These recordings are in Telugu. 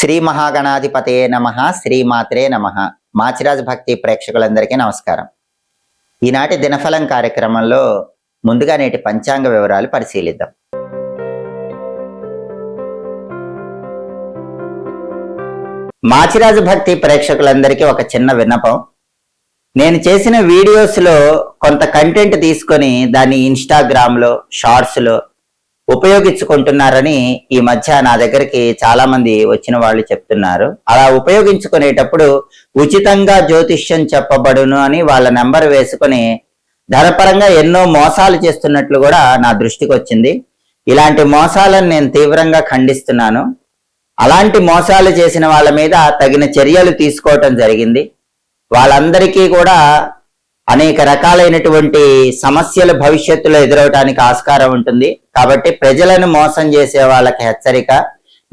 శ్రీ మహాగణాధిపతయే నమః, శ్రీమాత్రే నమః. మాచిరాజ్ భక్తి ప్రేక్షకులందరికీ నమస్కారం. ఈనాటి దినఫలం కార్యక్రమంలో ముందుగా నేటి పంచాంగ వివరాలు పరిశీలిద్దాం. మాచిరాజ్ భక్తి ప్రేక్షకులందరికీ ఒక చిన్న విన్నపం. నేను చేసిన వీడియోస్లో కొంత కంటెంట్ తీసుకొని దాన్ని ఇన్స్టాగ్రామ్లో షార్ట్స్లో ఉపయోగించుకుంటున్నారని ఈ మధ్య నా దగ్గరికి చాలా మంది వచ్చిన వాళ్ళు చెప్తున్నారు. అలా ఉపయోగించుకునేటప్పుడు ఉచితంగా జ్యోతిష్యం చెప్పబడును అని వాళ్ళ నెంబర్ వేసుకొని ధనపరంగా ఎన్నో మోసాలు చేస్తున్నట్లు కూడా నా దృష్టికి వచ్చింది. ఇలాంటి మోసాలను నేను తీవ్రంగా ఖండిస్తున్నాను. అలాంటి మోసాలు చేసిన వాళ్ళ మీద తగిన చర్యలు తీసుకోవటం జరిగింది. వాళ్ళందరికీ కూడా అనేక రకాలైనటువంటి సమస్యలు భవిష్యత్తులో ఎదురవటానికి ఆస్కారం ఉంటుంది. కాబట్టి ప్రజలను మోసం చేసే వాళ్ళకి హెచ్చరిక.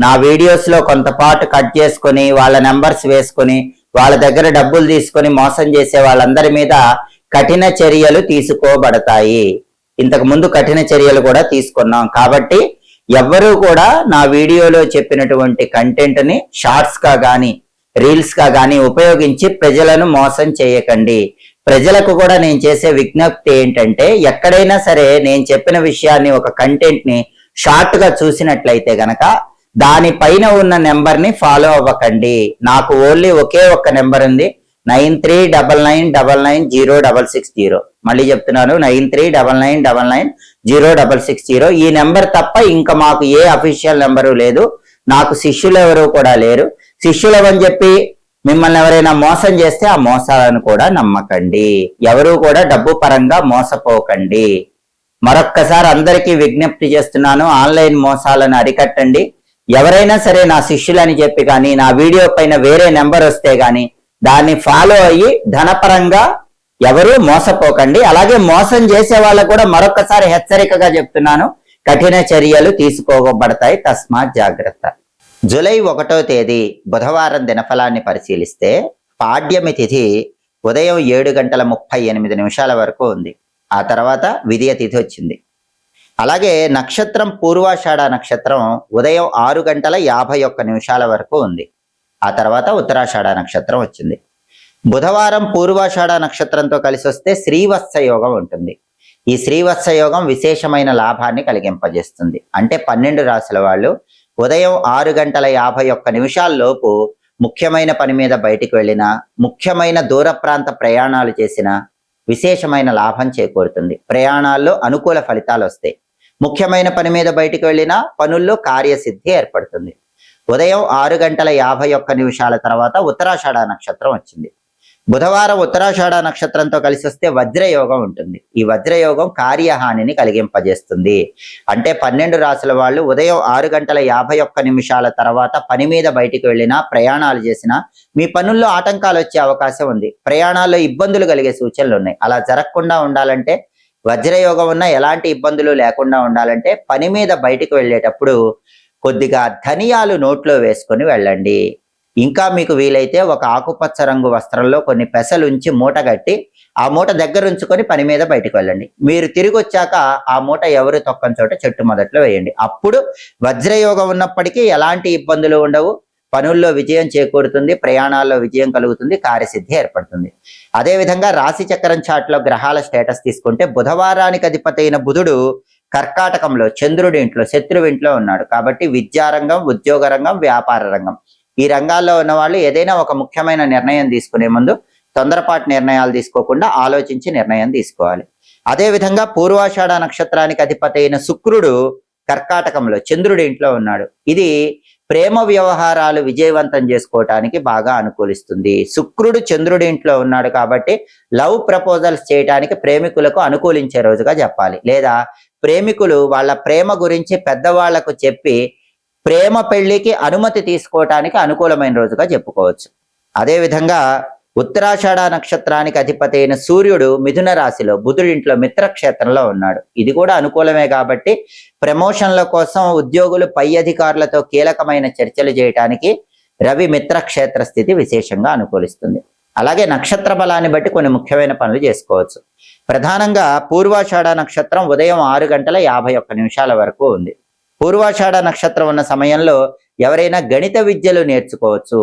నా వీడియోస్లో కొంతపాటు కట్ చేసుకొని వాళ్ళ నెంబర్స్ వేసుకొని వాళ్ళ దగ్గర డబ్బులు తీసుకొని మోసం చేసే వాళ్ళందరి మీద కఠిన చర్యలు తీసుకోబడతాయి. ఇంతకు ముందు కఠిన చర్యలు కూడా తీసుకున్నాం. కాబట్టి ఎవ్వరూ కూడా నా వీడియోలో చెప్పినటువంటి కంటెంట్ని షార్ట్స్గా కానీ రీల్స్గా కానీ ఉపయోగించి ప్రజలను మోసం చేయకండి. ప్రజలకు కూడా నేను చేసే విజ్ఞప్తి ఏంటంటే, ఎక్కడైనా సరే నేను చెప్పిన విషయాన్ని ఒక కంటెంట్ని షార్ట్గా చూసినట్లయితే గనక దానిపైన ఉన్న నెంబర్ని ఫాలో అవ్వకండి. నాకు ఓన్లీ ఒకే ఒక్క నెంబర్ ఉంది, 9399990660. మళ్ళీ చెప్తున్నాను, 9399990660. ఈ నెంబర్ తప్ప ఇంకా మాకు ఏ అఫీషియల్ నెంబరు లేదు. నాకు శిష్యులు ఎవరు కూడా లేరు. శిష్యులవని చెప్పి మిమ్మల్ని ఎవరైనా మోసం చేస్తే ఆ మోసాలను కూడా నమ్మకండి. ఎవరు కూడా డబ్బు పరంగా మోసపోకండి. మరొక్కసారి అందరికీ విజ్ఞప్తి చేస్తున్నాను, ఆన్లైన్ మోసాలను అరికట్టండి. ఎవరైనా సరే నా శిష్యులని చెప్పి కానీ నా వీడియో పైన వేరే నెంబర్ వస్తే కానీ దాన్ని ఫాలో అయ్యి ధనపరంగా ఎవరు మోసపోకండి. అలాగే మోసం చేసే వాళ్ళకు కూడా మరొక్కసారి హెచ్చరికగా చెప్తున్నాను, కఠిన చర్యలు తీసుకోబడతాయి. తస్మాత్ జాగ్రత్త. జూలై 1వ తేదీ బుధవారం దినఫలాన్ని పరిశీలిస్తే పాడ్యమి తిథి ఉదయం 7:38 వరకు ఉంది. ఆ తర్వాత విదియ తిథి వచ్చింది. అలాగే నక్షత్రం పూర్వాషాఢ నక్షత్రం ఉదయం 6:51 వరకు ఉంది. ఆ తర్వాత ఉత్తరాషాఢ నక్షత్రం వచ్చింది. బుధవారం పూర్వాషాఢ నక్షత్రంతో కలిసి వస్తే శ్రీవత్స యోగం ఉంటుంది. ఈ శ్రీవత్స యోగం విశేషమైన లాభాన్ని కలిగింపజేస్తుంది. అంటే 12 రాశుల వాళ్ళు ఉదయం 6:51 ముఖ్యమైన పని మీద బయటికి వెళ్ళినా, ముఖ్యమైన దూర ప్రాంత ప్రయాణాలు చేసినా విశేషమైన లాభం చేకూరుతుంది. ప్రయాణాల్లో అనుకూల ఫలితాలు వస్తాయి. ముఖ్యమైన పని మీద బయటికి వెళ్ళినా పనుల్లో కార్యసిద్ధి ఏర్పడుతుంది. ఉదయం 6:51 తర్వాత ఉత్తరాషాఢ నక్షత్రం వచ్చింది. బుధవారం ఉత్తరాషాఢ నక్షత్రంతో కలిసి వస్తే వజ్రయోగం ఉంటుంది. ఈ వజ్రయోగం కార్యహానిని కలిగింపజేస్తుంది. అంటే 12 రాశుల వాళ్ళు ఉదయం 6:51 తర్వాత పని మీద బయటికి వెళ్ళినా, ప్రయాణాలు చేసినా మీ పనుల్లో ఆటంకాలు వచ్చే అవకాశం ఉంది. ప్రయాణాల్లో ఇబ్బందులు కలిగే సూచనలు ఉన్నాయి. అలా జరగకుండా ఉండాలంటే, వజ్రయోగం ఉన్న ఎలాంటి ఇబ్బందులు లేకుండా ఉండాలంటే పని మీద బయటికి వెళ్ళేటప్పుడు కొద్దిగా ధనియాలు నోట్లో వేసుకొని వెళ్ళండి. ఇంకా మీకు వీలైతే ఒక ఆకుపచ్చ రంగు వస్త్రంలో కొన్ని పెసలుంచి మూట కట్టి ఆ మూట దగ్గర ఉంచుకొని పని మీద బయటకు వెళ్ళండి. మీరు తిరిగి వచ్చాక ఆ మూట ఎవరు తొక్కని చోట చెట్టు మొదట్లో వేయండి. అప్పుడు వజ్రయోగం ఉన్నప్పటికీ ఎలాంటి ఇబ్బందులు ఉండవు. పనుల్లో విజయం చేకూరుతుంది, ప్రయాణాల్లో విజయం కలుగుతుంది, కార్యసిద్ధి ఏర్పడుతుంది. అదేవిధంగా రాశి చక్రం చాట్లో గ్రహాల స్టేటస్ తీసుకుంటే బుధవారానికి అధిపతి అయిన బుధుడు కర్కాటకంలో చంద్రుడి ఇంట్లో శత్రువు ఇంట్లో ఉన్నాడు. కాబట్టి విద్యారంగం, ఉద్యోగ రంగం, వ్యాపార రంగం ఈ రంగాల్లో ఉన్న వాళ్ళు ఏదైనా ఒక ముఖ్యమైన నిర్ణయం తీసుకునే ముందు తొందరపాటు నిర్ణయాలు తీసుకోకుండా ఆలోచించి నిర్ణయం తీసుకోవాలి. అదేవిధంగా పూర్వాషాఢ నక్షత్రానికి అధిపతి అయిన శుక్రుడు కర్కాటకంలో చంద్రుడి ఇంట్లో ఉన్నాడు. ఇది ప్రేమ వ్యవహారాలు విజయవంతం చేసుకోవటానికి బాగా అనుకూలిస్తుంది. శుక్రుడు చంద్రుడి ఇంట్లో ఉన్నాడు కాబట్టి లవ్ ప్రపోజల్స్ చేయడానికి ప్రేమికులకు అనుకూలించే రోజుగా చెప్పాలి. లేదా ప్రేమికులు వాళ్ళ ప్రేమ గురించి పెద్దవాళ్లకు చెప్పి ప్రేమ పెళ్లికి అనుమతి తీసుకోవటానికి అనుకూలమైన రోజుగా చెప్పుకోవచ్చు. అదేవిధంగా ఉత్తరాషాఢ నక్షత్రానికి అధిపతి అయిన సూర్యుడు మిథున రాశిలో బుధుడింట్లో మిత్రక్షేత్రంలో ఉన్నాడు. ఇది కూడా అనుకూలమే కాబట్టి ప్రమోషన్ల కోసం ఉద్యోగులు పై అధికారులతో కీలకమైన చర్చలు చేయటానికి రవి మిత్రక్షేత్ర స్థితి విశేషంగా అనుకూలిస్తుంది. అలాగే నక్షత్ర బలాన్ని బట్టి కొన్ని ముఖ్యమైన పనులు చేసుకోవచ్చు. ప్రధానంగా పూర్వాషాఢ నక్షత్రం ఉదయం 6:51 వరకు ఉంది. పూర్వాషాఢ నక్షత్రం ఉన్న సమయంలో ఎవరైనా గణిత విద్యలు నేర్చుకోవచ్చు.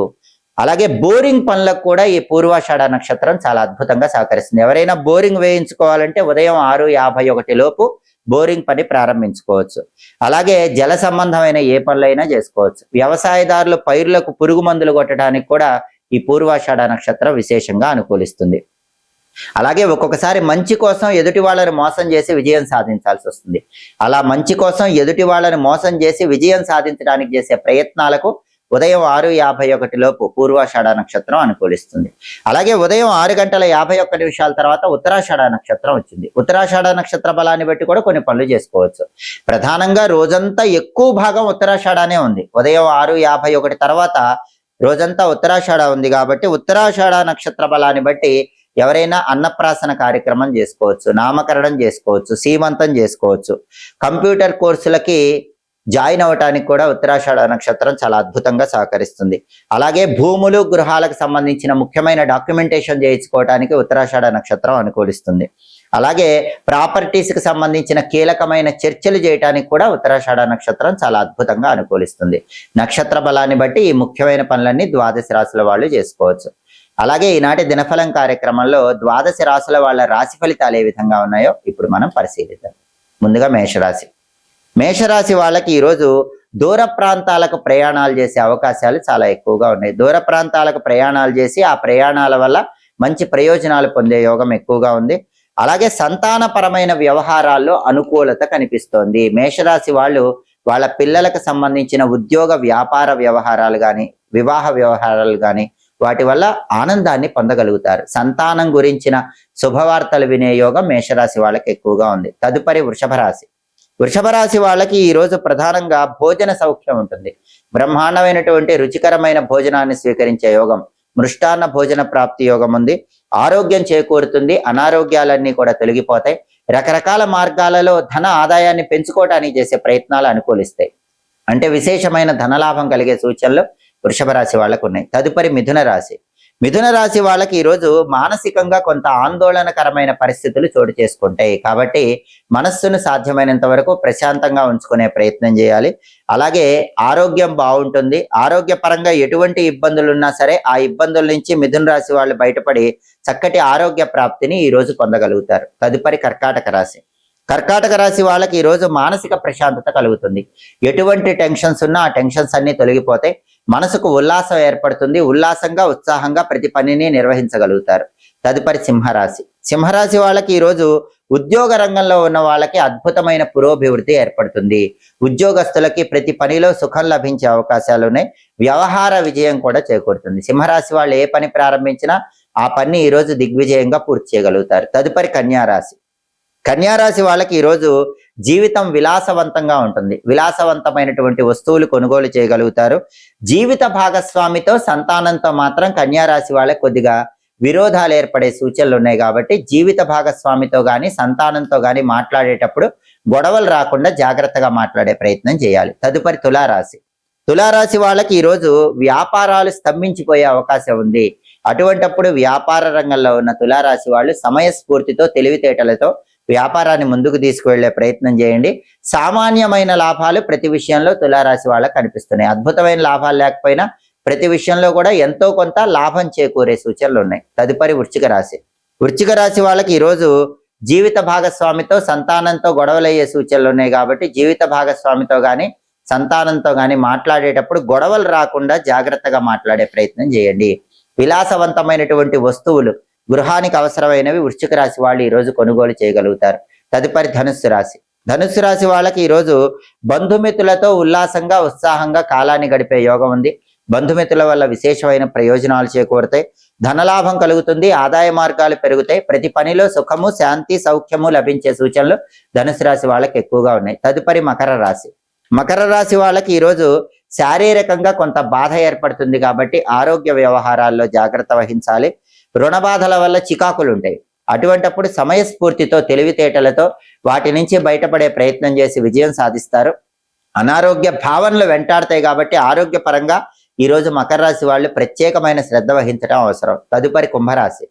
అలాగే బోరింగ్ పనులకు కూడా ఈ పూర్వాషాఢ నక్షత్రం చాలా అద్భుతంగా సహకరిస్తుంది. ఎవరైనా బోరింగ్ వేయించుకోవాలంటే ఉదయం 6:51 లోపు బోరింగ్ పని ప్రారంభించుకోవచ్చు. అలాగే జల సంబంధమైన ఏ పనులైనా చేసుకోవచ్చు. వ్యవసాయదారులు పైరులకు పురుగు మందులు కొట్టడానికి కూడా ఈ పూర్వాషాఢ నక్షత్రం విశేషంగా అనుకూలిస్తుంది. అలాగే ఒక్కొక్కసారి మంచి కోసం ఎదుటి వాళ్ళని మోసం చేసి విజయం సాధించాల్సి వస్తుంది. అలా మంచి కోసం ఎదుటి వాళ్ళని మోసం చేసి విజయం సాధించడానికి చేసే ప్రయత్నాలకు ఉదయం 6:51 లోపు పూర్వాషాఢ నక్షత్రం అనుకూలిస్తుంది. అలాగే ఉదయం 6:51 తర్వాత ఉత్తరాషాఢ నక్షత్రం వచ్చింది. ఉత్తరాషాఢ నక్షత్ర బలాన్ని బట్టి కూడా కొన్ని పనులు చేసుకోవచ్చు. ప్రధానంగా రోజంతా ఎక్కువ భాగం ఉత్తరాషాఢనే ఉంది. ఉదయం 6:51 తర్వాత రోజంతా ఉత్తరాషాఢ ఉంది కాబట్టి ఉత్తరాషాఢ నక్షత్ర బలాన్ని బట్టి ఎవరైనా అన్నప్రాసన కార్యక్రమం చేసుకోవచ్చు, నామకరణం చేసుకోవచ్చు, సీమంతం చేసుకోవచ్చు. కంప్యూటర్ కోర్సులకి జాయిన్ అవ్వటానికి కూడా ఉత్తరాషాఢ నక్షత్రం చాలా అద్భుతంగా సహకరిస్తుంది. అలాగే భూములు గృహాలకు సంబంధించిన ముఖ్యమైన డాక్యుమెంటేషన్ చేయించుకోవడానికి ఉత్తరాషాఢ నక్షత్రం అనుకూలిస్తుంది. అలాగే ప్రాపర్టీస్కి సంబంధించిన కీలకమైన చర్చలు చేయడానికి కూడా ఉత్తరాషాఢ నక్షత్రం చాలా అద్భుతంగా అనుకూలిస్తుంది. నక్షత్ర బలాన్ని బట్టి ఈ ముఖ్యమైన పనులన్నీ ద్వాదశ రాశుల వాళ్ళు చేసుకోవచ్చు. అలాగే ఈనాటి దినఫలం కార్యక్రమంలో ద్వాదశ రాశుల వాళ్ళ రాశి ఫలితాలు ఏ విధంగా ఉన్నాయో ఇప్పుడు మనం పరిశీలిద్దాం. ముందుగా మేషరాశి. మేషరాశి వాళ్ళకి ఈరోజు దూర ప్రాంతాలకు ప్రయాణాలు చేసే అవకాశాలు చాలా ఎక్కువగా ఉన్నాయి. దూర ప్రాంతాలకు ప్రయాణాలు చేసి ఆ ప్రయాణాల వల్ల మంచి ప్రయోజనాలు పొందే యోగం ఎక్కువగా ఉంది. అలాగే సంతానపరమైన వ్యవహారాల్లో అనుకూలత కనిపిస్తోంది. మేషరాశి వాళ్ళు వాళ్ళ పిల్లలకు సంబంధించిన ఉద్యోగ వ్యాపార వ్యవహారాలు కానీ వివాహ వ్యవహారాలు కానీ వాటి వల్ల ఆనందాన్ని పొందగలుగుతారు. సంతానం గురించిన శుభవార్తలు వినే యోగం మేషరాశి వాళ్ళకి ఎక్కువగా ఉంది. తదుపరి వృషభ రాశి. వృషభ రాశి వాళ్ళకి ఈ రోజు ప్రధానంగా భోజన సౌఖ్యం ఉంటుంది. బ్రహ్మాండమైనటువంటి రుచికరమైన భోజనాన్ని స్వీకరించే యోగం, మృష్టాన్న భోజన ప్రాప్తి యోగం ఉంది. ఆరోగ్యం చేకూరుతుంది. అనారోగ్యాలన్నీ కూడా తొలగిపోతాయి. రకరకాల మార్గాలలో ధన ఆదాయాన్ని పెంచుకోవడానికి చేసే ప్రయత్నాలు అనుకూలిస్తాయి. అంటే విశేషమైన ధనలాభం కలిగే సూచనలు వృషభ రాశి వాళ్ళకు ఉన్నాయి. తదుపరి మిథున రాశి. మిథున రాశి వాళ్ళకి ఈరోజు మానసికంగా కొంత ఆందోళనకరమైన పరిస్థితులు చోటు చేసుకుంటాయి. కాబట్టి మనస్సును సాధ్యమైనంత వరకు ప్రశాంతంగా ఉంచుకునే ప్రయత్నం చేయాలి. అలాగే ఆరోగ్యం బాగుంటుంది. ఆరోగ్యపరంగా ఎటువంటి ఇబ్బందులు ఉన్నా సరే ఆ ఇబ్బందుల నుంచి మిథున రాశి వాళ్ళు బయటపడి చక్కటి ఆరోగ్య ప్రాప్తిని ఈ రోజు పొందగలుగుతారు. తదుపరి కర్కాటక రాశి. కర్కాటక రాశి వాళ్ళకి ఈరోజు మానసిక ప్రశాంతత కలుగుతుంది. ఎటువంటి టెన్షన్స్ ఉన్నా ఆ టెన్షన్స్ అన్ని తొలగిపోతాయి. మనసుకు ఉల్లాసం ఏర్పడుతుంది. ఉల్లాసంగా ఉత్సాహంగా ప్రతి పనిని నిర్వహించగలుగుతారు. తదుపరి సింహరాశి. సింహరాశి వాళ్ళకి ఈరోజు ఉద్యోగ రంగంలో ఉన్న వాళ్ళకి అద్భుతమైన పురోభివృద్ధి ఏర్పడుతుంది. ఉద్యోగస్తులకి ప్రతి పనిలో సుఖం లభించే అవకాశాలు ఉన్నాయి. వ్యవహార విజయం కూడా చేకూరుతుంది. సింహరాశి వాళ్ళు ఏ పని ప్రారంభించినా ఆ పని ఈరోజు దిగ్విజయంగా పూర్తి చేయగలుగుతారు. తదుపరి కన్యారాశి. కన్యారాశి వాళ్ళకి ఈరోజు జీవితం విలాసవంతంగా ఉంటుంది. విలాసవంతమైనటువంటి వస్తువులు కొనుగోలు చేయగలుగుతారు. జీవిత భాగస్వామితో సంతానంతో మాత్రం కన్యారాశి వాళ్ళకి కొద్దిగా విరోధాలు ఏర్పడే సూచనలు ఉన్నాయి. కాబట్టి జీవిత భాగస్వామితో కానీ సంతానంతో కానీ మాట్లాడేటప్పుడు గొడవలు రాకుండా జాగ్రత్తగా మాట్లాడే ప్రయత్నం చేయాలి. తదుపరి తులారాశి. తులారాశి వాళ్ళకి ఈరోజు వ్యాపారాలు స్తంభించిపోయే అవకాశం ఉంది. అటువంటప్పుడు వ్యాపార రంగంలో ఉన్న తులారాశి వాళ్ళు సమయస్ఫూర్తితో తెలివితేటలతో వ్యాపారాన్ని ముందుకు తీసుకువెళ్లే ప్రయత్నం చేయండి. సామాన్యమైన లాభాలు ప్రతి విషయంలో తులారాశి వాళ్ళకి కనిపిస్తున్నాయి. అద్భుతమైన లాభాలు లేకపోయినా ప్రతి విషయంలో కూడా ఎంతో కొంత లాభం చేకూరే సూచనలు ఉన్నాయి. తదుపరి వృశ్చిక రాశి. వృశ్చిక రాశి వాళ్ళకి ఈరోజు జీవిత భాగస్వామితో సంతానంతో గొడవలయ్యే సూచనలు ఉన్నాయి. కాబట్టి జీవిత భాగస్వామితో కానీ సంతానంతో కానీ మాట్లాడేటప్పుడు గొడవలు రాకుండా జాగ్రత్తగా మాట్లాడే ప్రయత్నం చేయండి. విలాసవంతమైనటువంటి వస్తువులు గృహానికి అవసరమైనవి వృశ్చిక రాశి వాళ్ళు ఈరోజు కొనుగోలు చేయగలుగుతారు. తదుపరి ధనుస్సు రాశి. ధనుస్సు రాశి వాళ్ళకి ఈరోజు బంధుమిత్రులతో ఉల్లాసంగా ఉత్సాహంగా కాలాన్ని గడిపే యోగం ఉంది. బంధుమిత్రుల వల్ల విశేషమైన ప్రయోజనాలు చేకూరుతాయి. ధనలాభం కలుగుతుంది. ఆదాయ మార్గాలు పెరుగుతాయి. ప్రతి పనిలో సుఖము శాంతి సౌఖ్యము లభించే సూచనలు ధనుసు రాశి వాళ్ళకి ఎక్కువగా ఉన్నాయి. తదుపరి మకర రాశి. మకర రాశి వాళ్ళకి ఈరోజు శారీరకంగా కొంత బాధ ఏర్పడుతుంది. కాబట్టి ఆరోగ్య వ్యవహారాల్లో జాగ్రత్త వహించాలి. రుణ బాధల వల్ల చికాకులు ఉంటాయి. అటువంటప్పుడు సమయస్ఫూర్తితో తెలివితేటలతో వాటి నుంచి బయటపడే ప్రయత్నం చేసి విజయం సాధిస్తారు. అనారోగ్య భావనలు వెంటాడతాయి. కాబట్టి ఆరోగ్యపరంగా ఈరోజు మకర రాశి వాళ్ళు ప్రత్యేకమైన శ్రద్ధ వహించడం అవసరం. తదుపరి కుంభరాశి.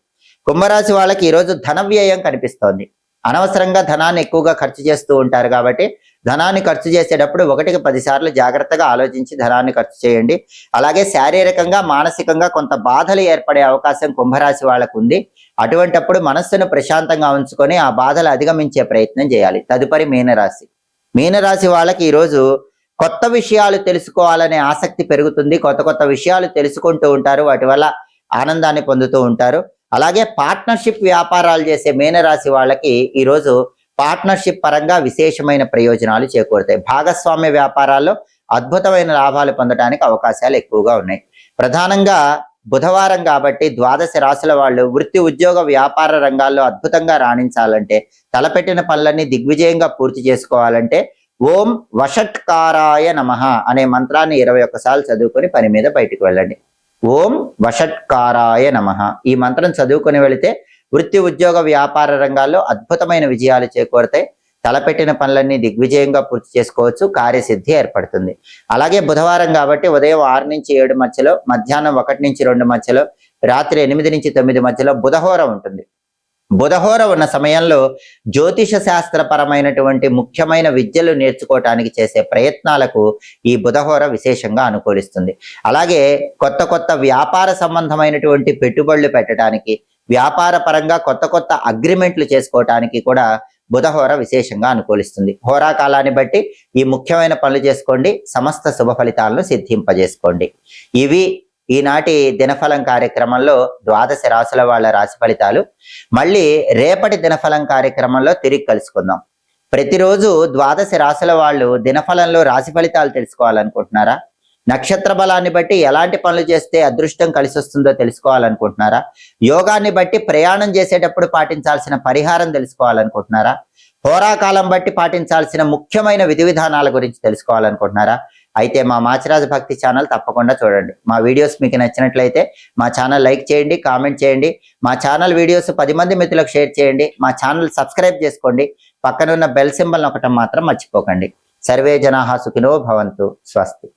కుంభరాశి వాళ్ళకి ఈరోజు ధన వ్యయం కనిపిస్తోంది. అనవసరంగా ధనాన్ని ఎక్కువగా ఖర్చు చేస్తూ ఉంటారు కాబట్టి ధనాన్ని ఖర్చు చేసేటప్పుడు 1కి 10 సార్లు జాగ్రత్తగా ఆలోచించి ధనాన్ని ఖర్చు చేయండి. అలాగే శారీరకంగా మానసికంగా కొంత బాధలు ఏర్పడే అవకాశం కుంభరాశి వాళ్ళకు ఉంది. అటువంటప్పుడు మనస్సును ప్రశాంతంగా ఉంచుకొని ఆ బాధలు అధిగమించే ప్రయత్నం చేయాలి. తదుపరి మీనరాశి. మీనరాశి వాళ్ళకి ఈరోజు కొత్త విషయాలు తెలుసుకోవాలనే ఆసక్తి పెరుగుతుంది. కొత్త కొత్త విషయాలు తెలుసుకుంటూ ఉంటారు. వాటి వల్ల ఆనందాన్ని పొందుతూ ఉంటారు. అలాగే పార్ట్నర్షిప్ వ్యాపారాలు చేసే మీనరాశి వాళ్ళకి ఈరోజు పార్ట్నర్షిప్ పరంగా విశేషమైన ప్రయోజనాలు చేకూరుతాయి. భాగస్వామ్య వ్యాపారాల్లో అద్భుతమైన లాభాలు పొందడానికి అవకాశాలు ఎక్కువగా ఉన్నాయి. ప్రధానంగా బుధవారం కాబట్టి ద్వాదశ రాశుల వాళ్ళు వృత్తి ఉద్యోగ వ్యాపార రంగాల్లో అద్భుతంగా రాణించాలంటే, తలపెట్టిన పనులన్నీ దిగ్విజయంగా పూర్తి చేసుకోవాలంటే ఓం వషట్కారాయ నమః అనే మంత్రాన్ని 21 సార్లు చదువుకొని పని మీద బయటికి వెళ్ళండి. ఓం వషట్కారాయ నమః ఈ మంత్రం చదువుకొని వెళితే వృత్తి ఉద్యోగ వ్యాపార రంగాల్లో అద్భుతమైన విజయాలు చేకూరుతాయి. తలపెట్టిన పనులన్నీ దిగ్విజయంగా పూర్తి చేసుకోవచ్చు. కార్యసిద్ధి ఏర్పడుతుంది. అలాగే బుధవారం కాబట్టి ఉదయం 6 నుంచి 7 మధ్యలో, మధ్యాహ్నం 1 నుంచి 2 మధ్యలో, రాత్రి 8 నుంచి 9 మధ్యలో బుధహోర ఉంటుంది. బుధహోర ఉన్న సమయంలో జ్యోతిష శాస్త్రపరమైనటువంటి ముఖ్యమైన విద్యలు నేర్చుకోవటానికి చేసే ప్రయత్నాలకు ఈ బుధహోర విశేషంగా అనుకూలిస్తుంది. అలాగే కొత్త కొత్త వ్యాపార సంబంధమైనటువంటి పెట్టుబడులు పెట్టడానికి, వ్యాపార పరంగా కొత్త కొత్త అగ్రిమెంట్లు చేసుకోవటానికి కూడా బుధహోర విశేషంగా అనుకూలిస్తుంది. హోరా కాలాన్ని బట్టి ఈ ముఖ్యమైన పనులు చేసుకోండి. సమస్త శుభ ఫలితాలను సిద్ధింపజేసుకోండి. ఇవి ఈనాటి దినఫలం కార్యక్రమంలో ద్వాదశ రాశుల వాళ్ళ రాశి ఫలితాలు. మళ్ళీ రేపటి దినఫలం కార్యక్రమంలో తిరిగి కలుసుకుందాం. ప్రతిరోజు ద్వాదశ రాశుల వాళ్ళు దినఫలంలో రాశి ఫలితాలు తెలుసుకోవాలనుకుంటున్నారా? నక్షత్ర బలాన్ని బట్టి ఎలాంటి పనులు చేస్తే అదృష్టం కలిసి వస్తుందో తెలుసుకోవాలనుకుంటున్నారా? యోగాన్ని బట్టి ప్రయాణం చేసేటప్పుడు పాటించాల్సిన పరిహారం తెలుసుకోవాలనుకుంటున్నారా? హోరాకాలం బట్టి పాటించాల్సిన ముఖ్యమైన విధి విధానాల గురించి తెలుసుకోవాలనుకుంటున్నారా? అయితే మా మాచిరాజు భక్తి ఛానల్ తప్పకుండా చూడండి. మా వీడియోస్ మీకు నచ్చినట్లయితే మా ఛానల్ లైక్ చేయండి, కామెంట్ చేయండి. మా ఛానల్ వీడియోస్ 10 మంది మిత్రులకు షేర్ చేయండి. మా ఛానల్ సబ్స్క్రైబ్ చేసుకోండి. పక్కనున్న బెల్ సింబల్ నొక్కటం మాత్రం మర్చిపోకండి. సర్వే జనాః సుఖినో భవంతు. స్వస్తి.